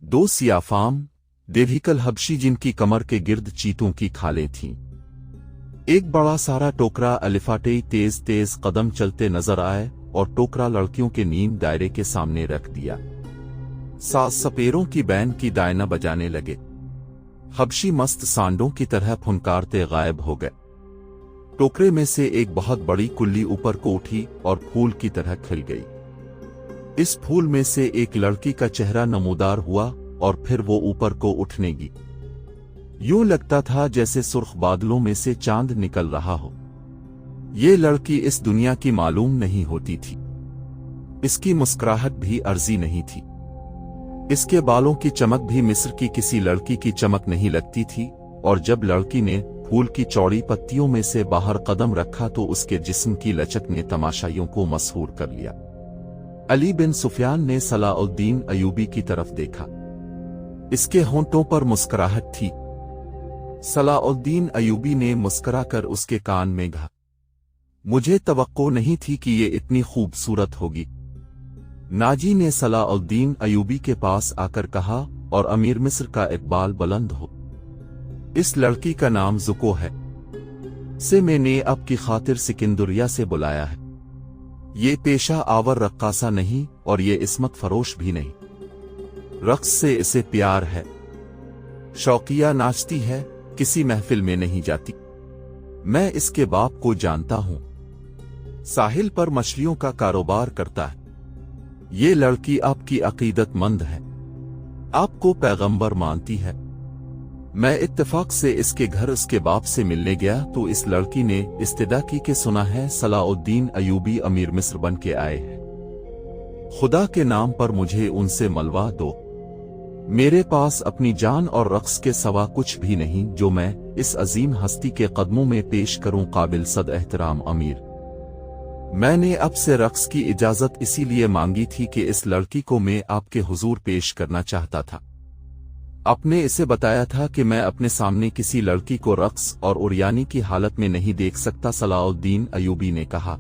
दो सियाफाम देविकल हबशी जिनकी कमर के गिर्द चीतों की खालें थीं। एक बड़ा सारा टोकरा अलिफाटे तेज तेज कदम चलते नजर आए और टोकरा लड़कियों के नींद दायरे के सामने रख दिया। सपेरों की बैंड की दायना बजाने लगे। हबशी मस्त सांडों की तरह फुनकारते गायब हो गए। टोकरे में से एक बहुत बड़ी कुल्ली ऊपर को उठी और फूल की तरह खिल गई। इस फूल में से एक लड़की का चेहरा नमूदार हुआ और फिर वो ऊपर को उठने गी। यूं लगता था जैसे सुर्ख बादलों में से चांद निकल रहा हो। ये लड़की इस दुनिया की मालूम नहीं होती थी। इसकी मुस्कुराहट भी अर्जी नहीं थी। इसके बालों की चमक भी मिस्र की किसी लड़की की चमक नहीं लगती थी। और जब लड़की ने फूल की चौड़ी पत्तियों में से बाहर कदम रखा तो उसके जिस्म की लचक ने तमाशाइयों को मसहूर कर लिया। अली बिन सुफियान ने सलाउद्दीन अयूबी की तरफ देखा। इसके होंठों पर मुस्कुराहट थी। सलाउद्दीन अयूबी ने मुस्कुराकर उसके कान में कहा, मुझे तवक्को नहीं थी कि ये इतनी खूबसूरत होगी। नाजी ने सलाउद्दीन अयूबी के पास आकर कहा, और अमीर मिस्र का इकबाल बुलंद हो। इस लड़की का नाम ज़ुको है। से मैंने आपकी खातिर सिकंदरिया से बुलाया है। ये पेशा आवर रक्कासा नहीं और ये इस्मत फरोश भी नहीं। रक्स से इसे प्यार है। शौकिया नाचती है, किसी महफिल में नहीं जाती। मैं इसके बाप को जानता हूं। साहिल पर मछलियों का कारोबार करता है। ये लड़की आपकी अकीदतमंद है, आपको पैगंबर मानती है। मैं इत्तेफाक से इसके घर उसके बाप से मिलने गया तो इस लड़की ने इस्तिदा की कि सुना है सलाउद्दीन अयूबी अमीर मिस्र बन के आए हैं। खुदा के नाम पर मुझे उनसे मलवा दो। मेरे पास अपनी जान और रक्स के सवा कुछ भी नहीं जो मैं इस अजीम हस्ती के कदमों में पेश करूं। काबिल सद एहतराम अमीर, मैंने अब से रक्स की इजाजत इसीलिए मांगी थी कि इस लड़की को मैं आपके हुजूर पेश करना चाहता था। आपने इसे बताया था कि मैं अपने सामने किसी लड़की को रक्स और उरियानी की हालत में नहीं देख सकता। सलाउद्दीन अयूबी ने कहा,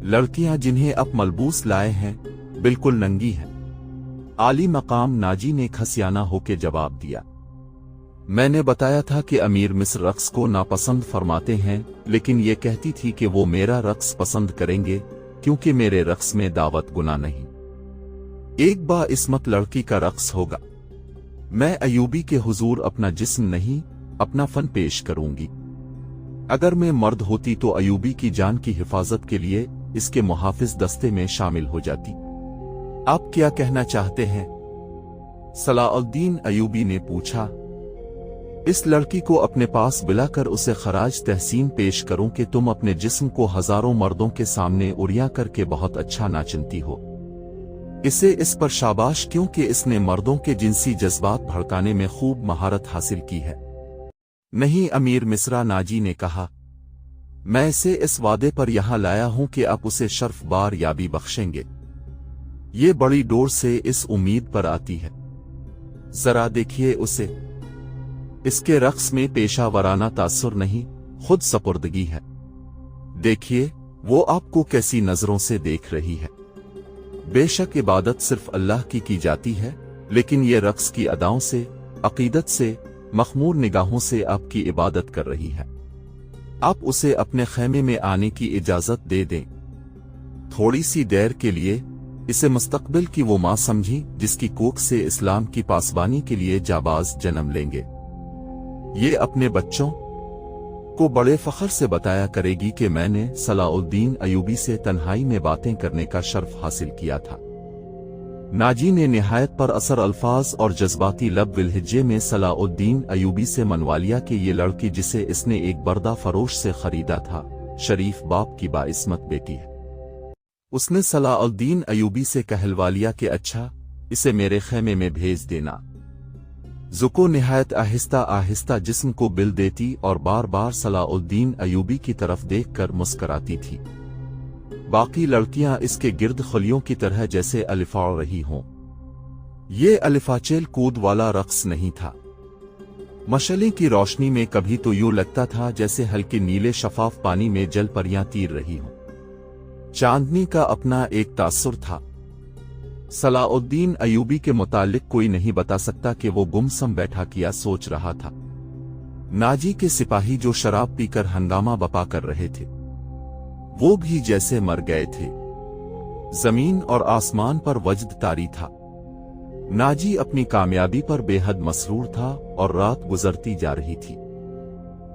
लड़कियां जिन्हें आप मलबूस लाए हैं बिल्कुल नंगी हैं। आली मकाम नाजी ने खसियाना होकर जवाब दिया, मैंने बताया था कि अमीर मिस्र रक्स को नापसंद फरमाते हैं, लेकिन ये कहती थी कि वो मेरा रक्स पसंद करेंगे क्योंकि मेरे रक्स में दावत गुनाह नहीं। एक बाइस्मत लड़की का रक्स होगा। मैं अयूबी के हुजूर अपना जिस्म नहीं अपना फन पेश करूंगी। अगर मैं मर्द होती तो अयूबी की जान की हिफाजत के लिए इसके मुहाफिज दस्ते में शामिल हो जाती। आप क्या कहना चाहते हैं? सलाउद्दीन अयूबी ने पूछा। इस लड़की को अपने पास बुलाकर उसे खराज तहसीन पेश करूं कि तुम अपने जिस्म को हजारों मर्दों के सामने उड़िया करके बहुत अच्छा नाचती हो। इसे इस पर शाबाश क्योंकि इसने मर्दों के जिनसी जज्बात भड़काने में खूब महारत हासिल की है। नहीं अमीर मिस्रा, नाजी ने कहा, मैं इसे इस वादे पर यहां लाया हूं कि आप उसे शर्फ बार याबी बख्शेंगे। ये बड़ी डोर से इस उम्मीद पर आती है। जरा देखिए उसे। इसके रक्स में पेशा वराना तासुर नहीं, खुद सपुर्दगी है। देखिए वो आपको कैसी नजरों से देख रही है। बेशक इबादत सिर्फ अल्लाह की जाती है, लेकिन ये रक्स की अदाओं से, अकीदत से, मखमूर निगाहों से आपकी इबादत कर रही है। आप उसे अपने खैमे में आने की इजाजत दे दें। थोड़ी सी देर के लिए इसे मुस्तकबिल की वो मां समझी जिसकी कोख से इस्लाम की पासबानी के लिए जाबाज जन्म लेंगे। ये अपने बच्चों को बड़े फख्र से बताया करेगी कि मैंने सलाउद्दीन अयूबी से तन्हाई में बातें करने का शर्फ हासिल किया था। नाजी ने निहायत पर असर अल्फाज और जज्बाती लब विलहिज्जे में सलाउद्दीन अयूबी से मनवा लिया कि ये लड़की जिसे इसने एक बर्दा फरोश से खरीदा था, शरीफ बाप की बाइस्मत बेटी है। उसने सलाउद्दीन अयूबी से कहलवा लिया कि अच्छा, इसे मेरे खैमे में भेज देना। ज़ुको निहायत आहिस्ता आहिस्ता जिस्म को बिल देती और बार बार सलाउद्दीन अयूबी की तरफ देखकर मुस्कराती थी। बाकी लड़कियां इसके गिर्द खलियों की तरह जैसे अलिफा रही हों। ये अलिफाचेल कूद वाला रक्स नहीं था। मशले की रोशनी में कभी तो यूं लगता था जैसे हल्के नीले शफाफ पानी में जल परियां तीर रही हों। चांदनी का अपना एक तासुर था। सलाउद्दीन अयूबी के मुतालिक कोई नहीं बता सकता कि वो गुमसम बैठा किया सोच रहा था। नाजी के सिपाही जो शराब पीकर हंगामा बपा कर रहे थे वो भी जैसे मर गए थे। जमीन और आसमान पर वजद तारी था। नाजी अपनी कामयाबी पर बेहद मसरूर था और रात गुजरती जा रही थी।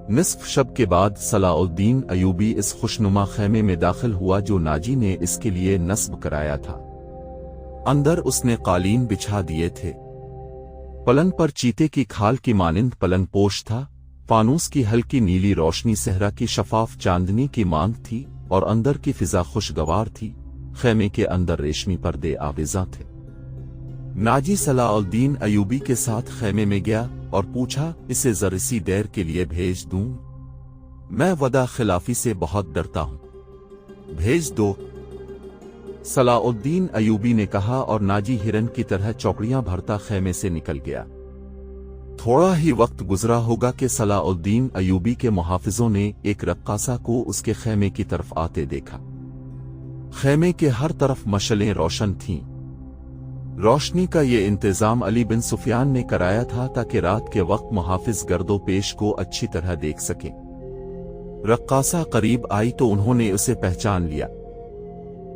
निस्फ शब के बाद सलाउद्दीन अयूबी इस खुशनुमा खेमे में दाखिल हुआ जो नाजी ने इसके लिए नस्ब कराया था। अंदर उसने कालीन बिछा दिए थे। पलंग पर चीते की खाल की मानिंद पलंग पोश था। फानूस की हल्की नीली रोशनी सहरा की शफाफ चांदनी की मांग थी और अंदर की फिजा खुशगवार थी। खेमे के अंदर रेशमी पर्दे आविज़ा थे। नाजी सलाउद्दीन अयूबी के साथ खेमे में गया और पूछा, इसे जरसी देर के लिए भेज दूं? मैं वदा खिलाफी से बहुत डरता हूं, भेज दो। सलाउद्दीन अयूबी ने कहा और नाजी हिरन की तरह चौकड़ियां भरता खेमे से निकल गया। थोड़ा ही वक्त गुजरा होगा कि सलाउद्दीन अयूबी के मुहाफिजों ने एक रक्कासा को उसके खेमे की तरफ आते देखा। खेमे के हर तरफ मशलें रोशन थीं। रोशनी का ये इंतजाम अली बिन सुफियान ने कराया था ताकि रात के वक्त मुहाफिज गर्दो पेश को अच्छी तरह देख सकें। रक्कासा करीब आई तो उन्होंने उसे पहचान लिया।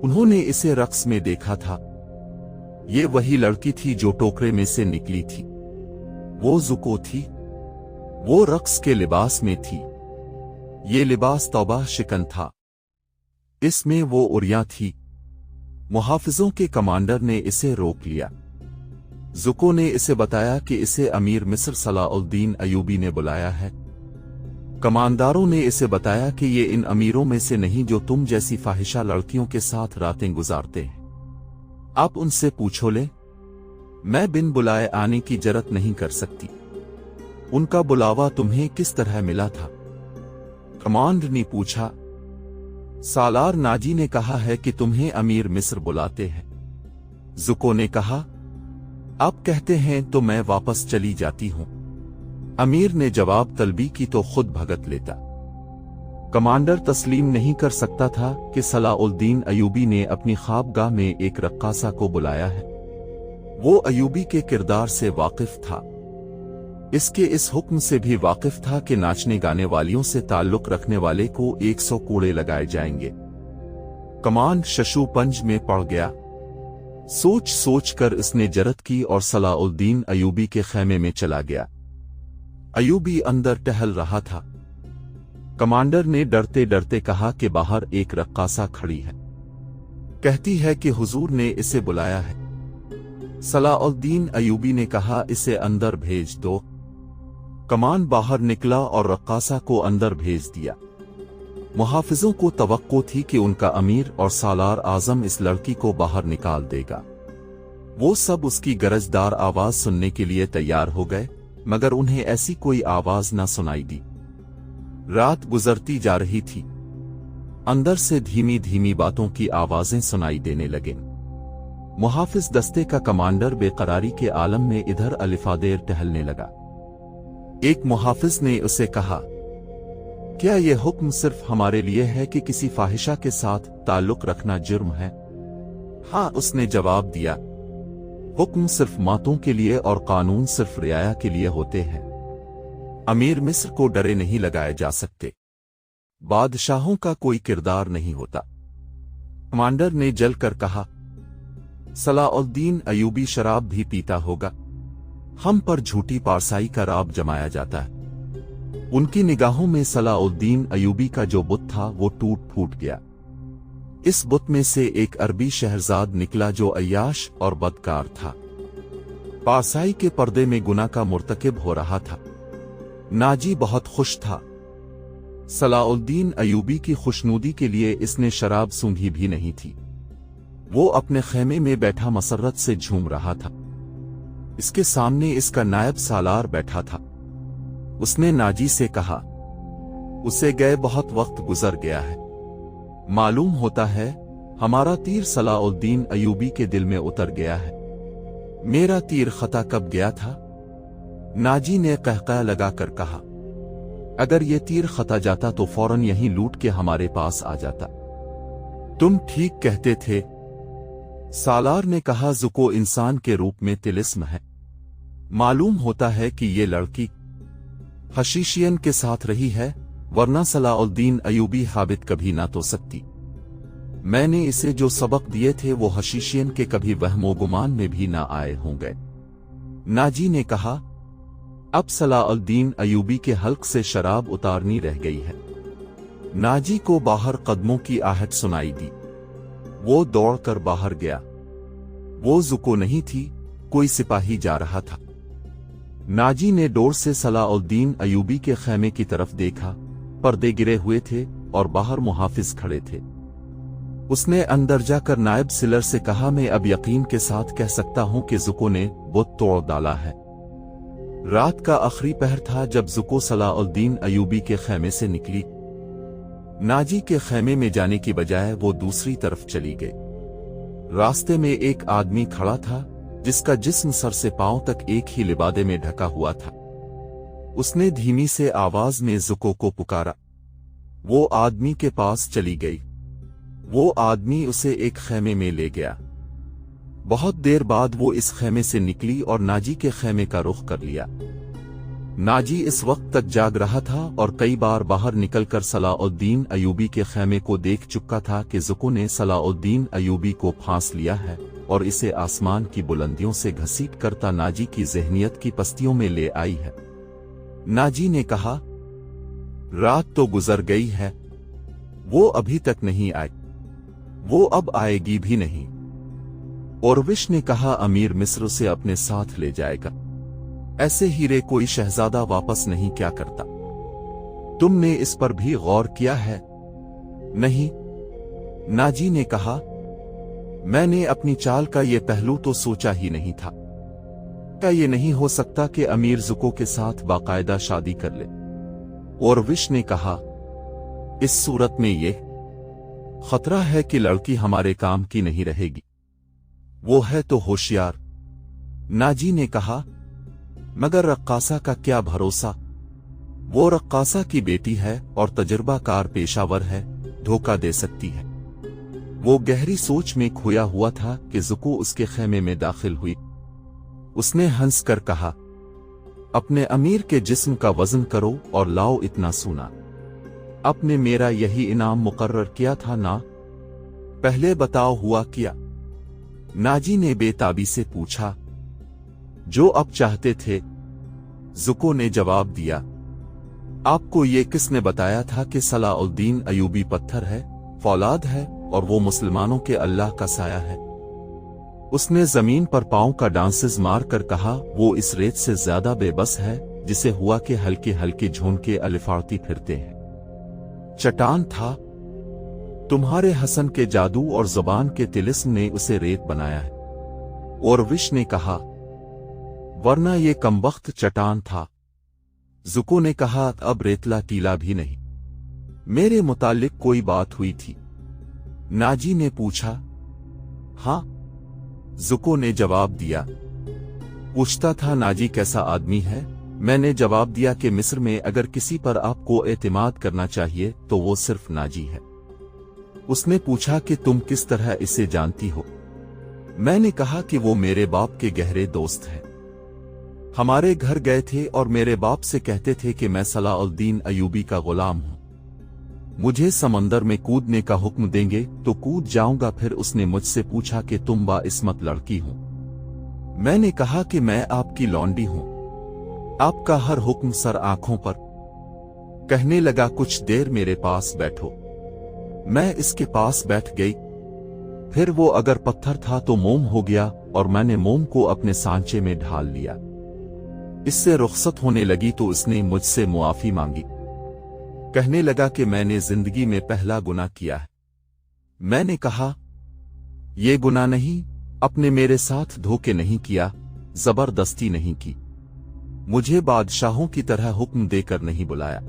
उन्होंने इसे रक्स में देखा था। ये वही लड़की थी जो टोकरे में से निकली थी। वो ज़ुको थी। वो रक्स के लिबास में थी। ये लिबास तौबा शिकन था। इसमें वो उरिया थी। मुहाफिजों के कमांडर ने इसे रोक लिया। ज़ुको ने इसे बताया कि इसे अमीर मिस्र सलाउद्दीन अयूबी ने बुलाया है। कमांडारों ने इसे बताया कि ये इन अमीरों में से नहीं जो तुम जैसी फाहिशा लड़कियों के साथ रातें गुजारते हैं। आप उनसे पूछो ले। मैं बिन बुलाए आने की जरत नहीं कर सकती। उनका बुलावा तुम्हें किस तरह मिला था? कमांड ने पूछा। सालार नाजी ने कहा है कि तुम्हें अमीर मिस्र बुलाते हैं। ज़ुको ने कहा, आप कहते हैं तो मैं वापस चली जाती हूं। अमीर ने जवाब तलबी की तो खुद भगत लेता। कमांडर तस्लीम नहीं कर सकता था कि सलाउद्दीन अयूबी ने अपनी ख्वाबगाह में एक रक्कासा को बुलाया है। वो अयूबी के किरदार से वाकिफ था। इसके इस हुक्म से भी वाकिफ था कि नाचने गाने वालियों से ताल्लुक रखने वाले को 100 कूड़े लगाए जाएंगे। कमांड शशु पंज में पड़ गया। सोच सोच कर इसने जरत की और सलाउद्दीन अयूबी के खेमे में चला गया। अयूबी अंदर टहल रहा था। कमांडर ने डरते डरते कहा कि बाहर एक रक्कासा खड़ी है, कहती है कि हुजूर ने इसे बुलाया है। सलाउद्दीन अयूबी ने कहा, इसे अंदर भेज दो। कमान बाहर निकला और रक्कासा को अंदर भेज दिया। मुहाफिजों को तवक्को थी कि उनका अमीर और सालार आजम इस लड़की को बाहर निकाल देगा। वो सब उसकी गरजदार आवाज सुनने के लिए तैयार हो गए, मगर उन्हें ऐसी कोई आवाज न सुनाई दी। रात गुजरती जा रही थी। अंदर से धीमी धीमी बातों की आवाजें सुनाई देने लगे। मुहाफिज दस्ते का कमांडर बेकरारी के आलम में इधर अलिफादेर टहलने लगा। एक मुहाफिज ने उसे कहा, क्या यह हुक्म सिर्फ हमारे लिए है कि किसी फाहिशा के साथ ताल्लुक रखना जुर्म है? हाँ, उसने जवाब दिया, हुक्म सिर्फ मातों के लिए और कानून सिर्फ रियाया के लिए होते हैं। अमीर मिस्र को डरे नहीं लगाए जा सकते। बादशाहों का कोई किरदार नहीं होता। कमांडर ने जल कर कहा, सलाउद्दीन अयूबी शराब भी पीता होगा। हम पर झूठी पारसाई का राब जमाया जाता है। उनकी निगाहों में सलाउद्दीन अयूबी का जो बुत था वो टूट फूट गया। इस बुत में से एक अरबी शहरजाद निकला जो अय्याश और बदकार था। पारसाई के पर्दे में गुनाह का मुर्तकिब हो रहा था। नाजी बहुत खुश था। सलाउद्दीन अयूबी की खुशनुदी के लिए इसने शराब सूंघी भी नहीं थी। वो अपने खेमे में बैठा मसरत से झूम रहा था। इसके सामने इसका नायब सालार बैठा था। उसने नाजी से कहा, उसे गए बहुत वक्त गुजर गया है। मालूम होता है हमारा तीर सलाउद्दीन अयूबी के दिल में उतर गया है। मेरा तीर खता कब गया था? नाजी ने कहका लगाकर कहा, अगर ये तीर खता जाता तो फौरन यहीं लूट के हमारे पास आ जाता। तुम ठीक कहते थे। सालार ने कहा, जुको इंसान के रूप में तिलिस्म है। मालूम होता है कि ये लड़की हशीशियन के साथ रही है, वरना सलाउद्दीन अयूबी हाबित कभी ना तो सकती। मैंने इसे जो सबक दिए थे वो हशीशियन के कभी वहमो गुमान में भी ना आए होंगे। नाजी ने कहा, अब सलाउद्दीन अयूबी के हल्क से शराब उतारनी रह गई है। नाजी को बाहर कदमों की आहट सुनाई दी। वो दौड़कर बाहर गया। वो जुको नहीं थी, कोई सिपाही जा रहा था। नाजी ने डोर से सलाउद्दीन अयूबी के खैमे की तरफ देखा। पर्दे गिरे हुए थे और बाहर मुहाफिज खड़े थे। उसने अंदर जाकर नायब सिलर से कहा, मैं अब यकीन के साथ कह सकता हूं कि जुको ने बुत तोड़ डाला है। रात का आखिरी पहर था जब जुको सलाउद्दीन अयूबी के खैमे से निकली। नाजी के खैमे में जाने की बजाय वो दूसरी तरफ चली गई। रास्ते में एक आदमी खड़ा था जिसका जिस्म सर से पांव तक एक ही लिबादे में ढका हुआ था। उसने धीमी से आवाज में जुको को पुकारा। वो आदमी के पास चली गई। वो आदमी उसे एक खैमे में ले गया। बहुत देर बाद वो इस खैमे से निकली और नाजी के खैमे का रुख कर लिया। नाजी इस वक्त तक जाग रहा था और कई बार बाहर निकलकर सलाउद्दीन अयूबी के खैमे को देख चुका था कि जुको ने सलाउद्दीन अयूबी को फांस लिया है और इसे आसमान की बुलंदियों से घसीट करता नाजी की ज़हनियत की पस्तियों में ले आई है। नाजी ने कहा, रात तो गुजर गई है, वो अभी तक नहीं आई, वो अब आएगी भी नहीं। औरविश ने कहा, अमीर मिस्र उसे अपने साथ ले जाएगा। ऐसे हीरे कोई शहजादा वापस नहीं क्या करता। तुमने इस पर भी गौर किया है? नहीं, नाजी ने कहा, मैंने अपनी चाल का ये पहलू तो सोचा ही नहीं था। क्या ये नहीं हो सकता कि अमीर जुको के साथ बाकायदा शादी कर ले? औरविश ने कहा, इस सूरत में ये खतरा है कि लड़की हमारे काम की नहीं रहेगी। वो है तो होशियार। नाजी ने कहा, मगर रक्कासा का क्या भरोसा? वो रक्कासा की बेटी है और तजुर्बाकार पेशावर है, धोखा दे सकती है। वो गहरी सोच में खोया हुआ था कि जुको उसके खेमे में दाखिल हुई। उसने हंस कर कहा, अपने अमीर के जिस्म का वजन करो और लाओ इतना सोना। आपने मेरा यही इनाम मुकर्रर किया था ना? पहले बताओ, हुआ क्या? नाजी ने बेताबी से पूछा। जो अब चाहते थे, जुको ने जवाब दिया। आपको ये किसने बताया था कि सलाउद्दीन अयूबी पत्थर है, फौलाद है और वो मुसलमानों के अल्लाह का साया है? उसने जमीन पर पांव का डांसेस मार कर कहा, वो इस रेत से ज्यादा बेबस है जिसे हुआ के हल्के हल्के झोंके अलिफाड़ती फिरते हैं। चट्टान था। तुम्हारे हसन के जादू और जुबान के तिलिस्म ने उसे रेत बनाया है। औरविश ने कहा, वरना ये कमबख्त चट्टान था। जुको ने कहा, अब रेतला टीला भी नहीं। मेरे मुतालिक कोई बात हुई थी? नाजी ने पूछा। हां, जुको ने जवाब दिया। पूछता था नाजी कैसा आदमी है? मैंने जवाब दिया कि मिस्र में अगर किसी पर आपको एतमाद करना चाहिए तो वो सिर्फ नाजी है। उसने पूछा कि तुम किस तरह इसे जानती हो? मैंने कहा कि वो मेरे बाप के गहरे दोस्त हैं। हमारे घर गए थे और मेरे बाप से कहते थे कि मैं सलाउद्दीन अयूबी का गुलाम हूं। मुझे समंदर में कूदने का हुक्म देंगे तो कूद जाऊंगा। फिर उसने मुझसे पूछा कि तुम बाइस्मत लड़की हो? मैंने कहा कि मैं आपकी लौंडी हूं। आपका हर हुक्म सर आंखों पर। कहने लगा, कुछ देर मेरे पास बैठो। मैं इसके पास बैठ गई। फिर वो अगर पत्थर था तो मोम हो गया और मैंने मोम को अपने सांचे में ढाल लिया। इससे रुखसत होने लगी तो इसने मुझसे मुआफी मांगी। कहने लगा कि मैंने जिंदगी में पहला गुनाह किया है। मैंने कहा, ये गुनाह नहीं, अपने मेरे साथ धोखे नहीं किया, जबरदस्ती नहीं की, मुझे बादशाहों की तरह हुक्म देकर नहीं बुलाया।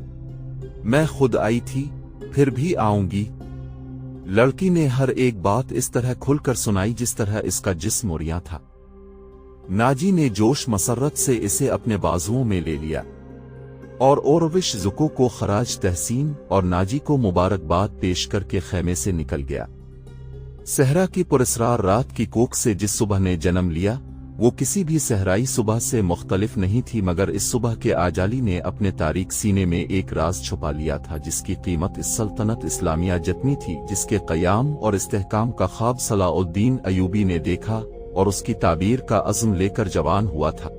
मैं खुद आई थी, फिर भी आऊंगी। लड़की ने हर एक बात इस तरह खुलकर सुनाई जिस तरह इसका जिस्म उरिया था। नाजी ने जोश मसरत से इसे अपने बाजुओं में ले लिया और औरविश जुको को खराज तहसीन और नाजी को मुबारकबाद पेश करके खैमे से निकल गया। सहरा की पुरस्रार रात की कोख से जिस सुबह ने जन्म लिया वो किसी भी सहराई सुबह से मुख्तलिफ नहीं थी, मगर इस सुबह के आजाली ने अपने तारीख सीने में एक राज छुपा लिया था जिसकी कीमत इस सल्तनत इस्लामिया जितनी थी जिसके क़याम और इस्तेहकाम का ख्वाब सलाउद्दीन अयूबी ने देखा और उसकी ताबीर का अज़्म लेकर जवान हुआ था।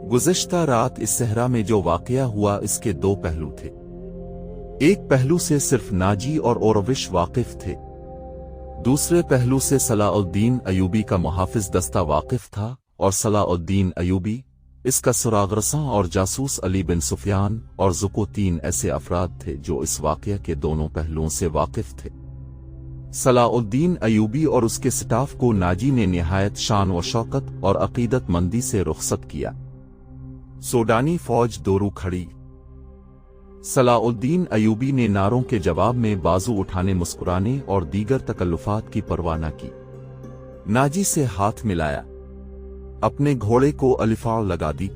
गुज़श्ता रात इस सहरा में जो वाक़या हुआ इसके दो पहलू थे। एक पहलू से सिर्फ नाजी और औरविश वाकिफ थे, दूसरे पहलू से सलाउद्दीन अयूबी का मुहाफिज दस्ता वाकिफ था और सलाउद्दीन अयूबी, इसका सुरागरसां और जासूस अली बिन सुफियान और ज़ुको तीन ऐसे अफराद थे जो इस वाक़या के दोनों पहलुओं से वाकिफ थे। सलाउद्दीन अयूबी और उसके स्टाफ को नाजी ने निहायत शान व शौकत और अकीदत मंदी से रुखसत किया। सोडानी फौज दोरू खड़ी। सलाउद्दीन अयूबी ने नारों के जवाब में बाजू उठाने, मुस्कुराने और दीगर तकल्लुफात की परवाह न की। नाजी से हाथ मिलाया, अपने घोड़े को अलिफाड़ लगा दी।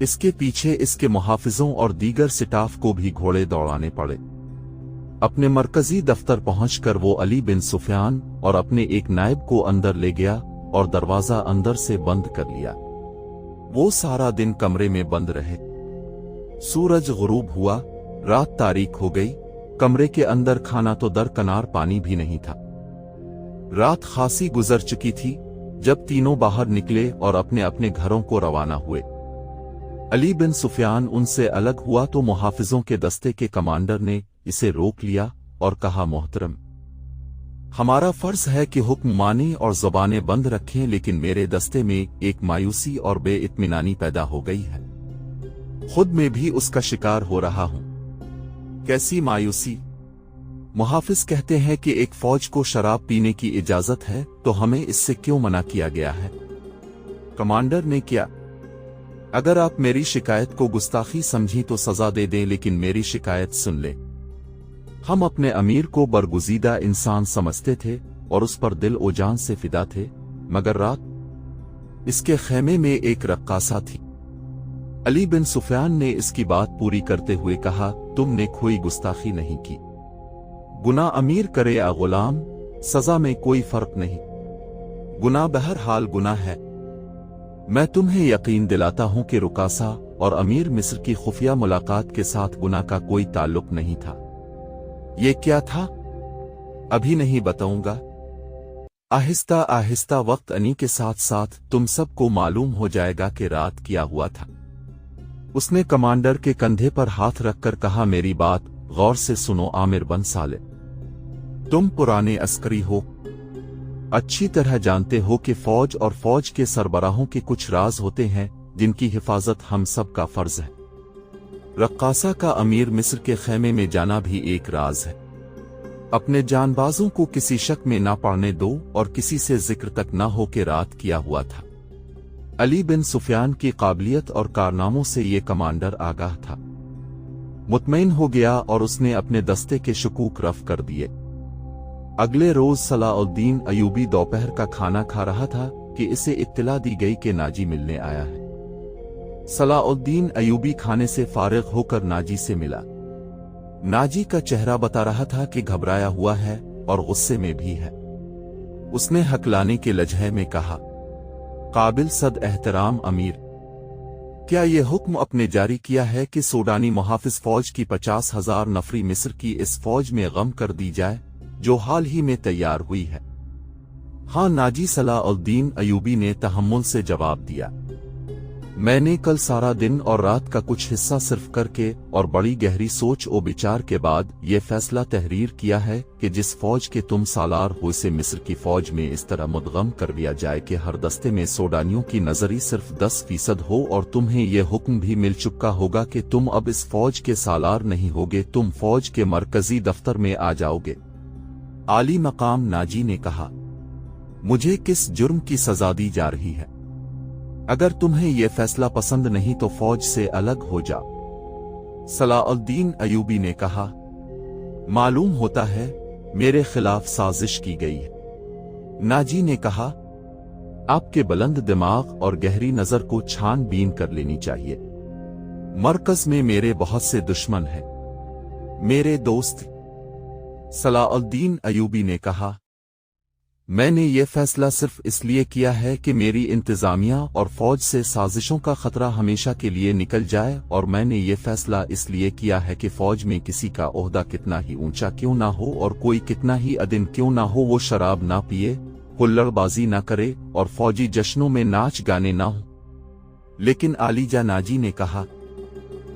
इसके पीछे इसके मुहाफिजों और दीगर स्टाफ को भी घोड़े दौड़ाने पड़े। अपने मरकजी दफ्तर पहुंचकर वो अली बिन सुफियान और अपने एक नायब को अंदर ले गया और दरवाजा अंदर से बंद कर लिया। वो सारा दिन कमरे में बंद रहे। सूरज गुरूब हुआ, रात तारीक हो गई। कमरे के अंदर खाना तो दरकनार, पानी भी नहीं था। रात खासी गुजर चुकी थी जब तीनों बाहर निकले और अपने अपने घरों को रवाना हुए। अली बिन सुफियान उनसे अलग हुआ तो मुहाफिजों के दस्ते के कमांडर ने इसे रोक लिया और कहा, मोहतरम, हमारा फर्ज है कि हुक्म माने और ज़बानें बंद रखें, लेकिन मेरे दस्ते में एक मायूसी और बेइत्मीनानी पैदा हो गई है। खुद में भी उसका शिकार हो रहा हूं। कैसी मायूसी? मुहाफिज कहते हैं कि एक फौज को शराब पीने की इजाजत है, तो हमें इससे क्यों मना किया गया है? कमांडर ने क्या? अगर आप मेरी शिकायत को गुस्ताखी समझी तो सजा दे दें, लेकिन मेरी शिकायत सुन ले। हम अपने अमीर को बरगुजीदा इंसान समझते थे और उस पर दिल ओ जान से फिदा थे, मगर रात इसके खेमे में एक रक्कासा थी। अली बिन सुफियान ने इसकी बात पूरी करते हुए कहा, तुमने कोई गुस्ताखी नहीं की। गुनाह अमीर करे या गुलाम, सजा में कोई फर्क नहीं। गुनाह बहरहाल गुनाह है। मैं तुम्हें यकीन दिलाता हूं कि रुकासा और अमीर मिस्र की खुफिया मुलाकात के साथ गुनाह का कोई ताल्लुक नहीं था। ये क्या था? अभी नहीं बताऊंगा। आहिस्ता आहिस्ता वक्त आने के साथ साथ तुम सबको मालूम हो जाएगा कि रात क्या हुआ था। उसने कमांडर के कंधे पर हाथ रखकर कहा, मेरी बात गौर से सुनो आमिर बन साले, तुम पुराने अस्करी हो, अच्छी तरह जानते हो कि फौज और फौज के सरबराहों के कुछ राज होते हैं जिनकी हिफाजत हम सब का फर्ज है। रक्कासा का अमीर मिस्र के खेमे में जाना भी एक राज है। अपने जानबाजों को किसी शक में ना पड़ने दो और किसी से जिक्र तक ना हो कि रात किया हुआ था। अली बिन सुफियान की काबिलियत और कारनामों से ये कमांडर आगाह था। मुतमईन हो गया और उसने अपने दस्ते के शकूक रफ कर दिए। अगले रोज सलाउद्दीन अयूबी दोपहर का खाना खा रहा था कि इसे इत्तला दी गई कि नाजी मिलने आया है। सलाउद्दीन अयूबी खाने से फारिग होकर नाजी से मिला। नाजी का चेहरा बता रहा था कि घबराया हुआ है और गुस्से में भी है। उसने हकलाने के लहजे में कहा, काबिल सद एहतराम अमीर, क्या ये हुक्म अपने जारी किया है कि सूडानी मुहाफिज फौज की 50,000 नफरी मिस्र की इस फौज में गम कर दी जाए जो हाल ही में तैयार हुई है? हाँ, नाजी सलाउद्दीन अयूबी ने तहम्मुल से जवाब दिया। मैंने कल सारा दिन और रात का कुछ हिस्सा सिर्फ करके और बड़ी गहरी सोच और विचार के बाद ये फैसला तहरीर किया है कि जिस फौज के तुम सालार हो उसे मिस्र की फौज में इस तरह मुदगम कर दिया जाए कि हर दस्ते में सोडानियों की नजरी सिर्फ 10% हो, और तुम्हें यह हुक्म भी मिल चुका होगा कि तुम अब इस फौज के सालार नहीं होगे, तुम फौज के मरकजी दफ्तर में आ जाओगे। आली मकाम नाजी ने कहा, मुझे किस जुर्म की सजा दी जा रही है? अगर तुम्हें यह फैसला पसंद नहीं तो फौज से अलग हो जाओ। सलाउद्दीन अयूबी ने कहा, मालूम होता है मेरे खिलाफ साजिश की गई है। नाजी ने कहा, आपके बुलंद दिमाग और गहरी नजर को छानबीन कर लेनी चाहिए। मरकज में मेरे बहुत से दुश्मन हैं, मेरे दोस्त। सलाउद्दीन अयूबी ने कहा, میں نے یہ فیصلہ صرف اس لیے کیا ہے کہ میری انتظامیہ اور فوج سے سازشوں کا خطرہ ہمیشہ کے لیے نکل جائے، اور میں نے یہ فیصلہ اس لیے کیا ہے کہ فوج میں کسی کا عہدہ کتنا ہی اونچا کیوں نہ ہو اور کوئی کتنا ہی عدم کیوں نہ ہو، وہ شراب نہ پیے، ہلڑ بازی نہ کرے اور فوجی جشنوں میں ناچ گانے نہ ہوں۔ لیکن عالیجا ناجی نے کہا،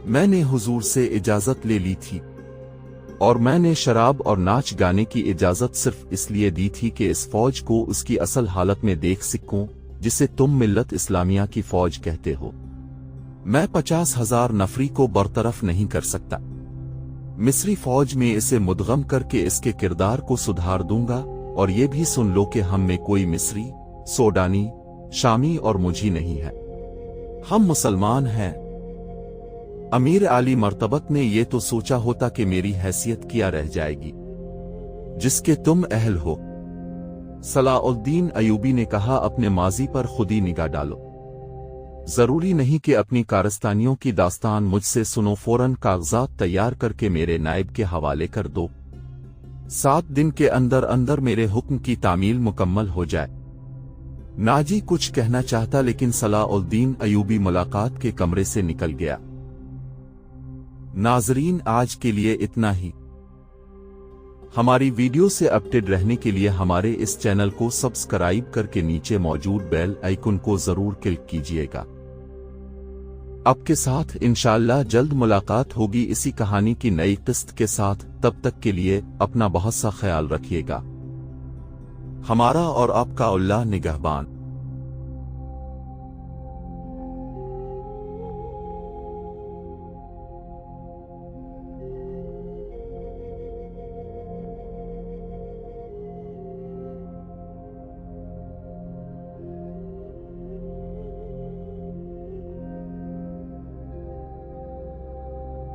میں نے حضور سے اجازت لے لی تھی، اور میں نے شراب اور ناچ گانے کی اجازت صرف اس لیے دی تھی کہ اس فوج کو اس کی اصل حالت میں دیکھ سکوں جسے تم ملت اسلامیہ کی فوج کہتے ہو۔ میں 50,000 نفری کو برطرف نہیں کر سکتا۔ مصری فوج میں اسے مدغم کر کے اس کے کردار کو سدھار دوں گا، اور یہ بھی سن لو کہ ہم میں کوئی مصری، سوڈانی، شامی اور مجھی نہیں ہے، ہم مسلمان ہیں۔ امیر عالی مرتبت نے یہ تو سوچا ہوتا کہ میری حیثیت کیا رہ جائے گی جس کے تم اہل ہو۔ صلاح الدین ایوبی نے کہا، اپنے ماضی پر خود ہی نگاہ ڈالو، ضروری نہیں کہ اپنی کارستانیوں کی داستان مجھ سے سنو، فوراً کاغذات تیار کر کے میرے نائب کے حوالے کر دو، 7 دن کے اندر اندر میرے حکم کی تعمیل مکمل ہو جائے۔ ناجی کچھ کہنا چاہتا لیکن صلاح الدین ایوبی ملاقات کے کمرے سے نکل گیا۔ ناظرین، آج کے لیے اتنا ہی۔ ہماری ویڈیو سے اپ ڈیٹ رہنے کے لیے ہمارے اس چینل کو سبسکرائب کر کے نیچے موجود بیل آئیکن کو ضرور کلک کیجیے گا۔ آپ کے ساتھ انشاءاللہ جلد ملاقات ہوگی اسی کہانی کی نئی قسط کے ساتھ، تب تک کے لیے اپنا بہت سا خیال رکھیے گا۔ ہمارا اور آپ کا اللہ نگہبان۔